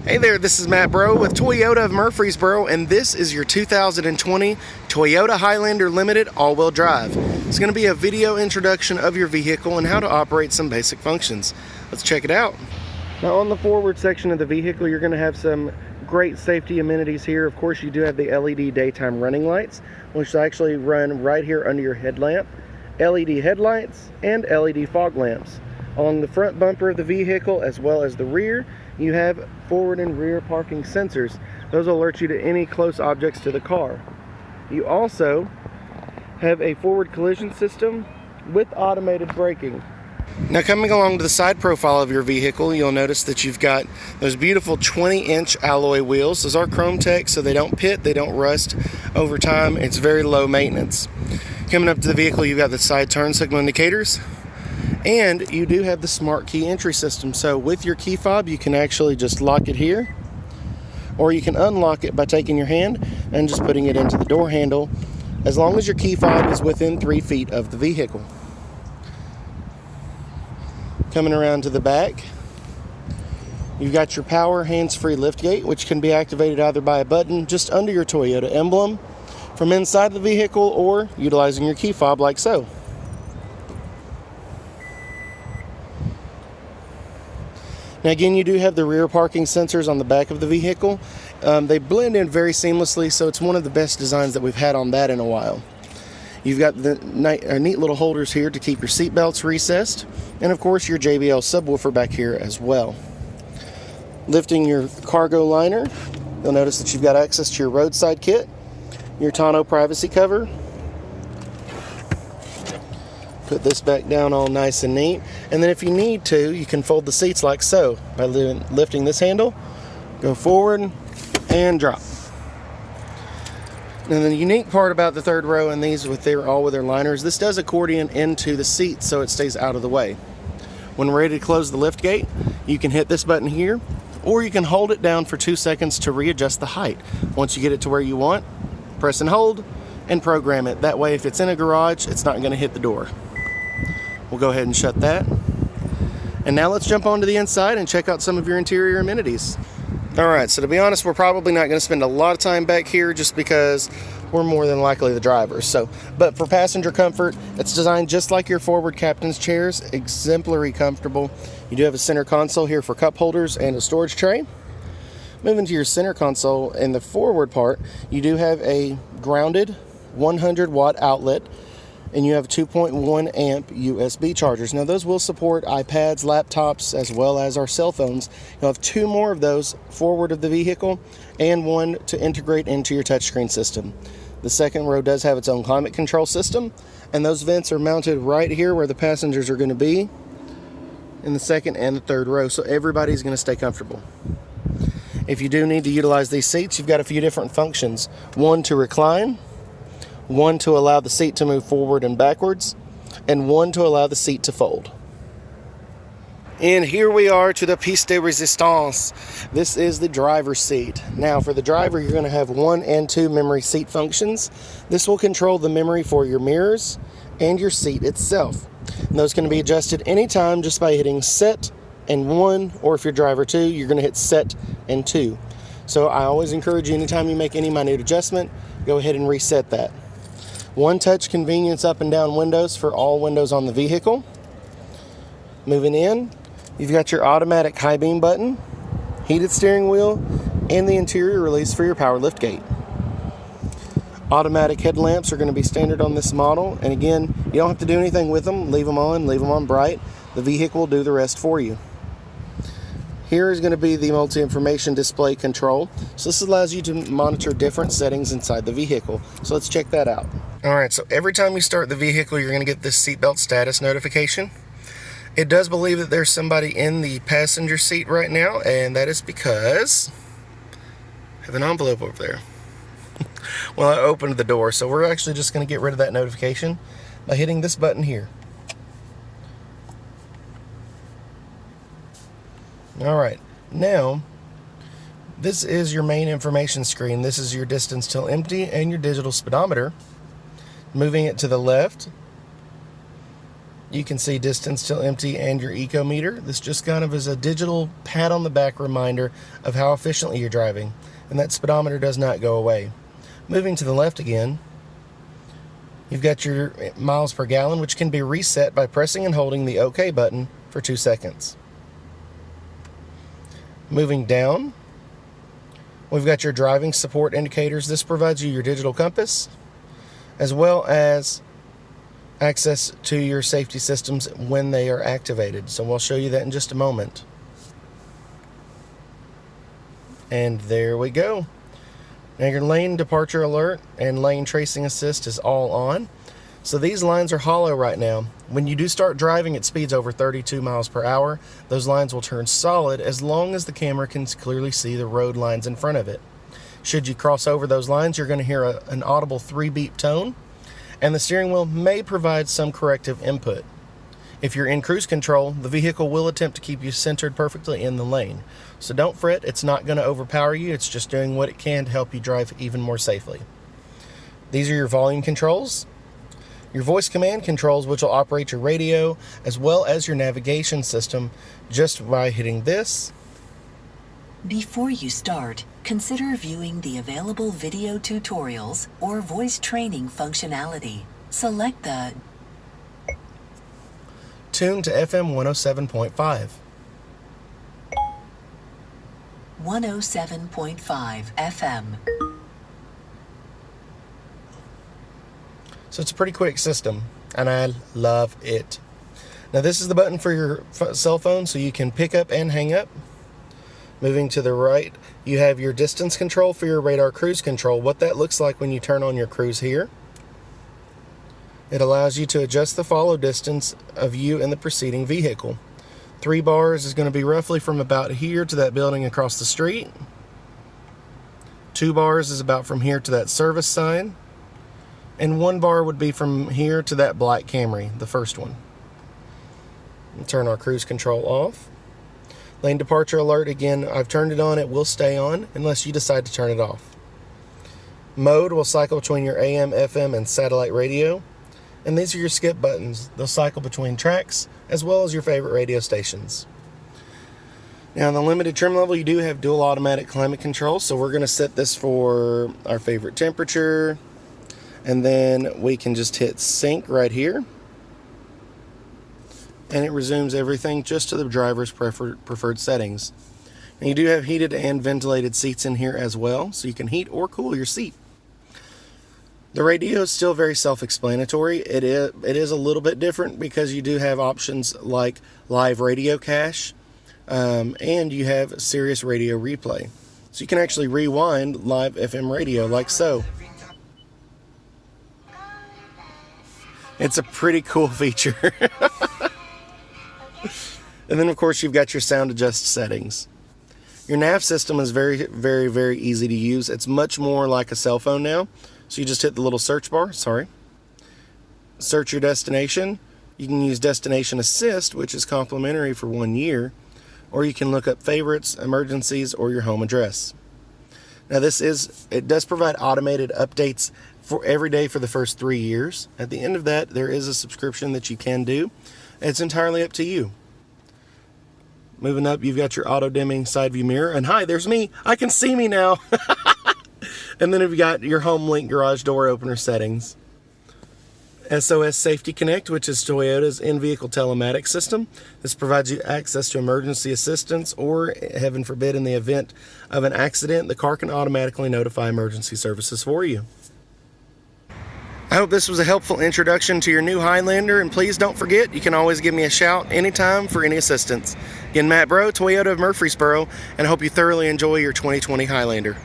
Hey there, this is Matt Bro with Toyota of Murfreesboro, and this is your 2020 Toyota Highlander Limited all-wheel drive. It's going to be a video introduction of your vehicle and how to operate some basic functions. Let's check it out. Now on the forward section of the vehicle, you're going to have some great safety amenities here. Of course, you do have the LED daytime running lights, which actually run right here under your headlamp, LED headlights, and LED fog lamps. Along the front bumper of the vehicle as well as the rear, you have forward and rear parking sensors. Those will alert you to any close objects to the car. You also have a forward collision system with automated braking. Now coming along to the side profile of your vehicle, you'll notice that you've got those beautiful 20-inch alloy wheels. Those are chrome tech, so they don't pit, they don't rust over time. It's very low maintenance. Coming up to the vehicle, you've got the side turn signal indicators. And you do have the smart key entry system. So with your key fob, you can actually just lock it here, or you can unlock it by taking your hand and just putting it into the door handle, as long as your key fob is within 3 feet of the vehicle. Coming around to the back, you've got your power hands-free liftgate, which can be activated either by a button just under your Toyota emblem from inside the vehicle, or utilizing your key fob like so. Now again, you do have the rear parking sensors on the back of the vehicle. They blend in very seamlessly, so it's one of the best designs that we've had on that in a while. You've got the neat little holders here to keep your seat belts recessed, and of course your JBL subwoofer back here as well. Lifting your cargo liner, you'll notice that you've got access to your roadside kit, your tonneau privacy cover. Put this back down all nice and neat, and then if you need to, you can fold the seats like so by lifting this handle, go forward and drop. And the unique part about the third row and these with their liners, this does accordion into the seat so it stays out of the way. When ready to close the lift gate, you can hit this button here, or you can hold it down for 2 seconds to readjust the height. Once you get it to where you want, press and hold and program it. That way if it's in a garage, it's not going to hit the door. We'll go ahead and shut that. And now let's jump onto the inside and check out some of your interior amenities. Alright, so to be honest, we're probably not going to spend a lot of time back here just because we're more than likely the drivers. But for passenger comfort, it's designed just like your forward captain's chairs, exemplary comfortable. You do have a center console here for cup holders and a storage tray. Moving to your center console in the forward part, you do have a grounded 100-watt outlet, and you have 2.1 amp USB chargers. Now those will support iPads, laptops, as well as our cell phones. You'll have 2 more of those forward of the vehicle and 1 to integrate into your touchscreen system. The second row does have its own climate control system, and those vents are mounted right here where the passengers are going to be in the second and the third row, so everybody's going to stay comfortable. If you do need to utilize these seats, you've got a few different functions. 1 to recline, 1 to allow the seat to move forward and backwards, and 1 to allow the seat to fold. And here we are to the pièce de résistance. This is the driver's seat. Now for the driver, you're going to have 1 and 2 memory seat functions. This will control the memory for your mirrors and your seat itself. And those can be adjusted anytime just by hitting set and 1, or if you're driver 2, you're going to hit set and 2. So I always encourage you, anytime you make any minute adjustment, go ahead and reset that. 1 touch convenience up and down windows for all windows on the vehicle. Moving in, you've got your automatic high beam button, heated steering wheel, and the interior release for your power lift gate. Automatic headlamps are going to be standard on this model, and again, you don't have to do anything with them. Leave them on bright. The vehicle will do the rest for you. Here is going to be the multi-information display control. So this allows you to monitor different settings inside the vehicle. So let's check that out. Alright, so every time you start the vehicle, you're going to get this seatbelt status notification. It does believe that there's somebody in the passenger seat right now, and that is because I have an envelope over there. Well, I opened the door, so we're actually just going to get rid of that notification by hitting this button here. Alright, now this is your main information screen. This is your distance till empty and your digital speedometer. Moving it to the left, You can see distance till empty and your eco meter. This just kind of is a digital pat on the back reminder of how efficiently you're driving, and that speedometer does not go away. Moving to the left again, you've got your miles per gallon, which can be reset by pressing and holding the OK button for 2 seconds. Moving down, we've got your driving support indicators. This provides you your digital compass, as well as access to your safety systems when they are activated. So we'll show you that in just a moment. And there we go. Now your lane departure alert and lane tracing assist is all on. So these lines are hollow right now. When you do start driving at speeds over 32 miles per hour, those lines will turn solid as long as the camera can clearly see the road lines in front of it. Should you cross over those lines, you're going to hear an audible 3-beep tone, and the steering wheel may provide some corrective input. If you're in cruise control, the vehicle will attempt to keep you centered perfectly in the lane. So don't fret, it's not going to overpower you, it's just doing what it can to help you drive even more safely. These are your volume controls, your voice command controls, which will operate your radio as well as your navigation system just by hitting this. Before you start, consider viewing the available video tutorials or voice training functionality. Select the Tune to FM 107.5. 107.5 FM. So it's a pretty quick system, and I love it. Now this is the button for your cell phone, so you can pick up and hang up. Moving to the right, you have your distance control for your radar cruise control. What that looks like when you turn on your cruise here. It allows you to adjust the follow distance of you and the preceding vehicle. 3 bars is going to be roughly from about here to that building across the street. 2 bars is about from here to that service sign. And 1 bar would be from here to that black Camry, the first one. We'll turn our cruise control off. Lane departure alert, again, I've turned it on. It will stay on unless you decide to turn it off. Mode will cycle between your AM, FM, and satellite radio. And these are your skip buttons. They'll cycle between tracks as well as your favorite radio stations. Now in the limited trim level, you do have dual automatic climate control. So we're going to set this for our favorite temperature. And then we can just hit sync right here. And it resumes everything just to the driver's preferred settings. And you do have heated and ventilated seats in here as well, so you can heat or cool your seat. The radio is still very self-explanatory. It is a little bit different because you do have options like live radio cache, and you have Sirius radio replay. So you can actually rewind live FM radio like so. It's a pretty cool feature. And then of course you've got your sound adjust settings. Your nav system is very, very, very easy to use. It's much more like a cell phone now. So you just hit the little search bar, search your destination. You can use Destination Assist, which is complimentary for 1 year, or you can look up favorites, emergencies, or your home address. Now it does provide automated updates for every day for the first 3 years. At the end of that, there is a subscription that you can do. It's entirely up to you. Moving up, you've got your auto-dimming side view mirror, and hi, there's me. I can see me now. And then you've got your Home Link garage door opener settings. SOS Safety Connect, which is Toyota's in-vehicle telematics system. This provides you access to emergency assistance, or, heaven forbid, in the event of an accident, the car can automatically notify emergency services for you. I hope this was a helpful introduction to your new Highlander, and please don't forget, you can always give me a shout anytime for any assistance. Again, Matt Bro, Toyota of Murfreesboro, and I hope you thoroughly enjoy your 2020 Highlander.